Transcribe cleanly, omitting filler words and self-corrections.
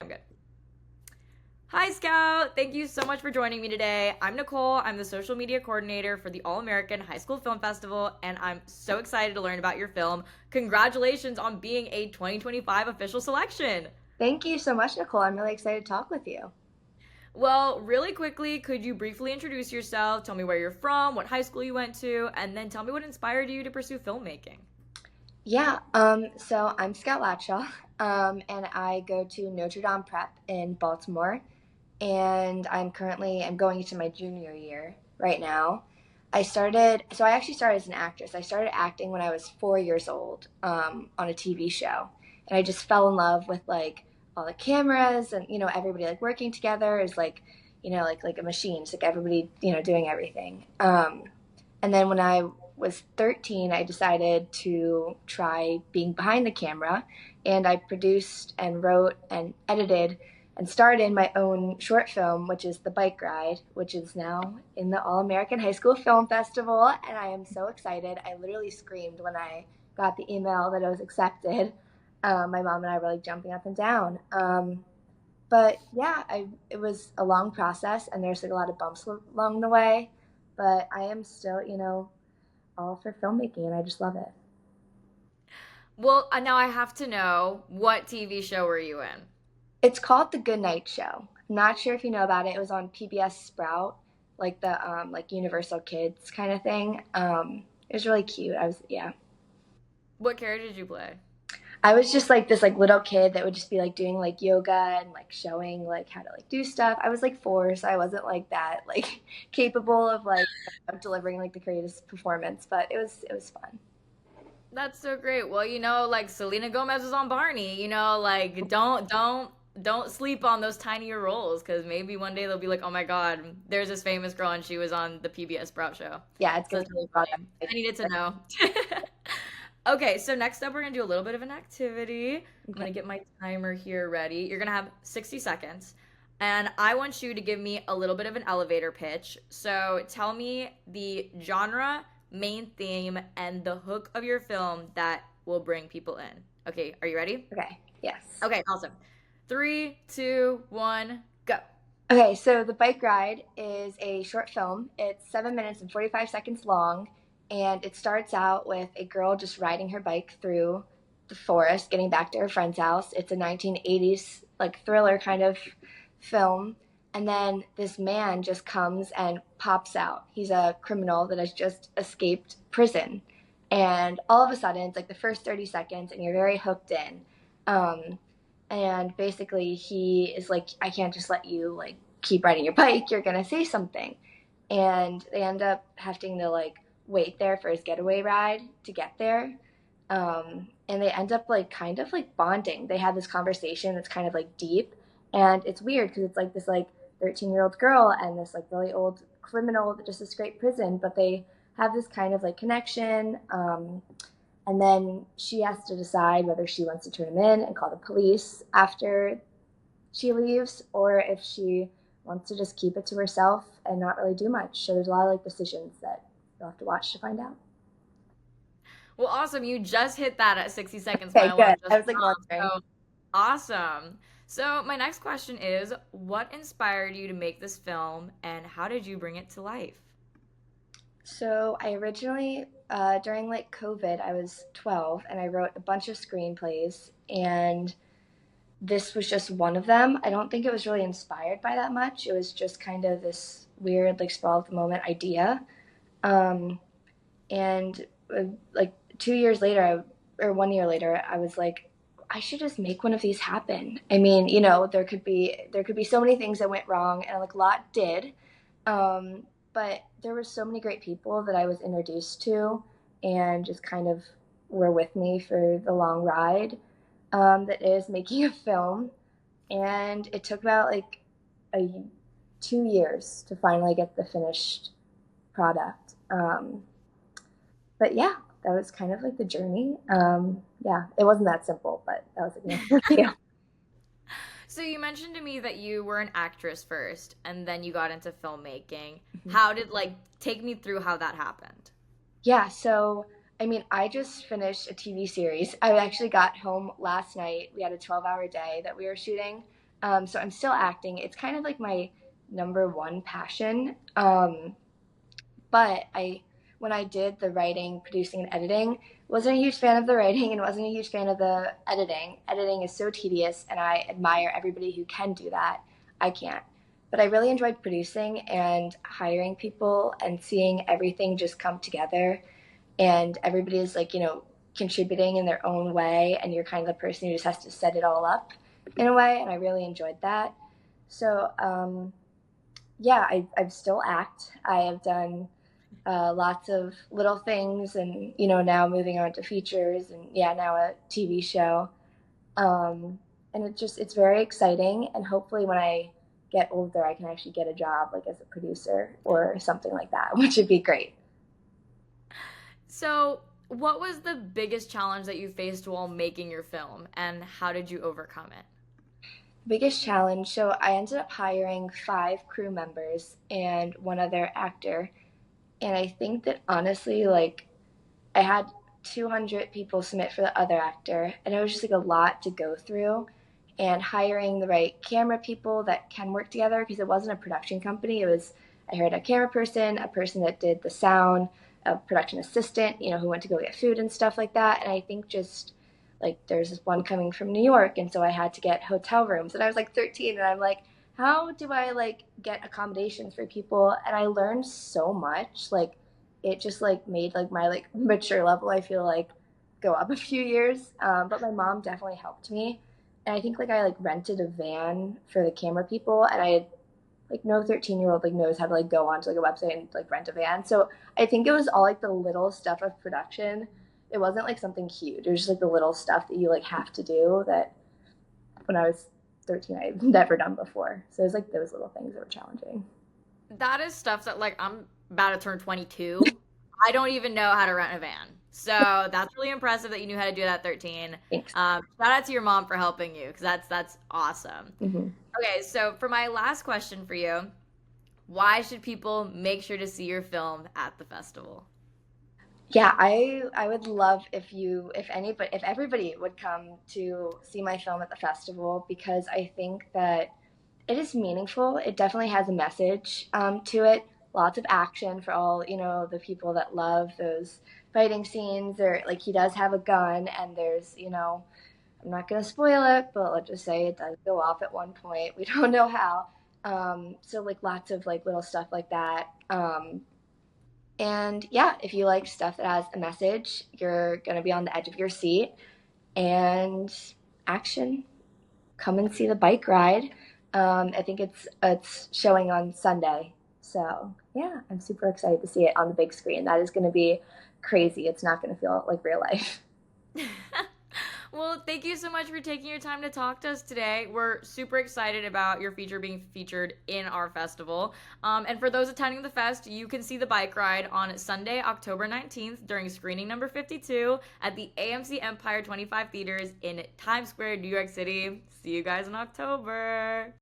I'm good. Hi, Scout. Thank you so much for joining me today. I'm Nicole. I'm the social media coordinator for the All American High School Film Festival, and I'm so excited to learn about your film. Congratulations on being a 2025 official selection. Thank you so much, Nicole. I'm really excited to talk with you. Well, really quickly, could you briefly introduce yourself? Tell me where you're from, what high school you went to, and then tell me what inspired you to pursue filmmaking. So I'm Scout Latshaw, and I go to Notre Dame Prep in Baltimore, and I'm going into my junior year right now. I actually started as an actress. I started acting when I was 4 years old, on a TV show, and I just fell in love with like all the cameras and everybody like working together is like like a machine. It's like everybody doing everything. And then when I was 13, I decided to try being behind the camera, and I produced and wrote and edited and starred in my own short film, which is The Bike Ride, which is now in the All American High School Film Festival. And I am so excited. I literally screamed when I got the email that I was accepted. My mom and I were like jumping up and down. But yeah, it was a long process, and there's like a lot of bumps along the way. But I am still, all for filmmaking, and I just love it. Well, now I have to know, what TV show were you in? It's called The Good Night Show. I'm not sure if you know about it. It was on PBS Sprout, like the like Universal Kids kind of thing. It was really cute. What character did you play? I was just like this like little kid that would just be like doing like yoga and like showing like how to like do stuff. I was like 4, so I wasn't like that like capable of like delivering like the greatest performance, but it was fun. That's so great. Well, like Selena Gomez was on Barney. Like don't sleep on those tinier roles because maybe one day they'll be like, oh my God, there's this famous girl and she was on the PBS Sprout show. Yeah, it's So gonna that's really be about funny. that. I needed to know. Okay, so next up we're gonna do a little bit of an activity. I'm Okay. gonna get my timer here ready. You're gonna have 60 seconds. And I want you to give me a little bit of an elevator pitch. So tell me the genre, main theme, and the hook of your film that will bring people in. Okay, are you ready? Okay. Yes. Okay, awesome. Three, two, one, go. Okay, so The Bike Ride is a short film. It's 7 minutes and 45 seconds long, and it starts out with a girl just riding her bike through the forest, getting back to her friend's house. It's a 1980s like thriller kind of film, and then this man just comes and pops out. He's a criminal that has just escaped prison, and all of a sudden, it's like the first 30 seconds, and you're very hooked in. Um, and basically he is like, I can't just let you like keep riding your bike, you're gonna say something. And they end up having to like wait there for his getaway ride to get there. And they end up like kind of like bonding. They have this conversation that's kind of like deep, and it's weird because it's like this like 13-year-old girl and this like really old criminal that just escaped prison, but they have this kind of like connection. And then she has to decide whether she wants to turn him in and call the police after she leaves, or if she wants to just keep it to herself and not really do much. So there's a lot of like decisions that you'll have to watch to find out. Well, awesome. You just hit that at 60 seconds. My Okay, good. alarm I just was like went off. wondering. So awesome. So my next question is, what inspired you to make this film and how did you bring it to life? So I originally, during like COVID, I was 12 and I wrote a bunch of screenplays, and this was just one of them. I don't think it was really inspired by that much. It was just kind of this weird, like, sprawl of the moment idea. Um, and like 2 years later, or 1 year later, I was like, I should just make one of these happen. I mean, there could be so many things that went wrong, and like a lot did. But there were so many great people that I was introduced to, and just kind of were with me for the long ride. That is making a film, and it took about like a 2 years to finally get the finished product. But yeah, that was kind of like the journey. Yeah, it wasn't that simple, but that was like an overview. So you mentioned to me that you were an actress first and then you got into filmmaking. Mhm. How did like take me through how that happened? Yeah, so I mean, I just finished a TV series. I actually got home last night. We had a 12-hour day that we were shooting. So I'm still acting. It's kind of like my number one passion. But when I did the writing, producing, and editing, wasn't a huge fan of the writing and wasn't a huge fan of the editing. Editing is so tedious, and I admire everybody who can do that. I can't. But I really enjoyed producing and hiring people and seeing everything just come together. And everybody is like, contributing in their own way, and you're kind of the person who just has to set it all up in a way. And I really enjoyed that. So, yeah, I still act. I have done lots of little things, and now moving on to features, and yeah, now a TV show. And it's very exciting, and hopefully when I get older I can actually get a job like as a producer or something like that, which would be great. So, what was the biggest challenge that you faced while making your film, and how did you overcome it? Biggest challenge, so I ended up hiring 5 crew members and one other actor, and I think that honestly, like, I had 200 people submit for the other actor, and it was just like a lot to go through. And hiring the right camera people that can work together, because it wasn't a production company. It was, I hired a camera person, a person that did the sound, a production assistant, who went to go get food and stuff like that. And I think just like there's this one coming from New York, and so I had to get hotel rooms. And I was like 13, and I'm like, how do I like get accommodations for people? And I learned so much. Like it just like made like my like mature level, I feel like, go up a few years. But my mom definitely helped me, and I think like I like rented a van for the camera people, and I had like no 13-year-old like knows how to like go onto like a website and like rent a van. So I think it was all like the little stuff of production. It wasn't like something huge. It was just like the little stuff that you like have to do that when I was 13 I'd never done before. So it was like those little things that were challenging. That is stuff that, like, I'm about to turn 22. I don't even know how to rent a van. So that's really impressive that you knew how to do that at 13. Thanks. Shout out to your mom for helping you, because that's awesome. Mm-hmm. Okay, so for my last question for you, why should people make sure to see your film at the festival? Yeah, I would love if everybody would come to see my film at the festival, because I think that it is meaningful. It definitely has a message to it. Lots of action for all the people that love those fighting scenes. Or like he does have a gun, and there's I'm not gonna spoil it, but let's just say it does go off at one point. We don't know how. So like lots of like little stuff like that. And yeah, if you like stuff that has a message, you're gonna be on the edge of your seat. And action, come and see the bike ride. I think it's showing on Sunday. So yeah, I'm super excited to see it on the big screen. That is going to be crazy. It's not going to feel like real life. Well, thank you so much for taking your time to talk to us today. We're super excited about your feature being featured in our festival. And for those attending the fest, you can see the bike ride on Sunday, October 19th during screening number 52 at the AMC Empire 25 Theaters in Times Square, New York City. See you guys in October.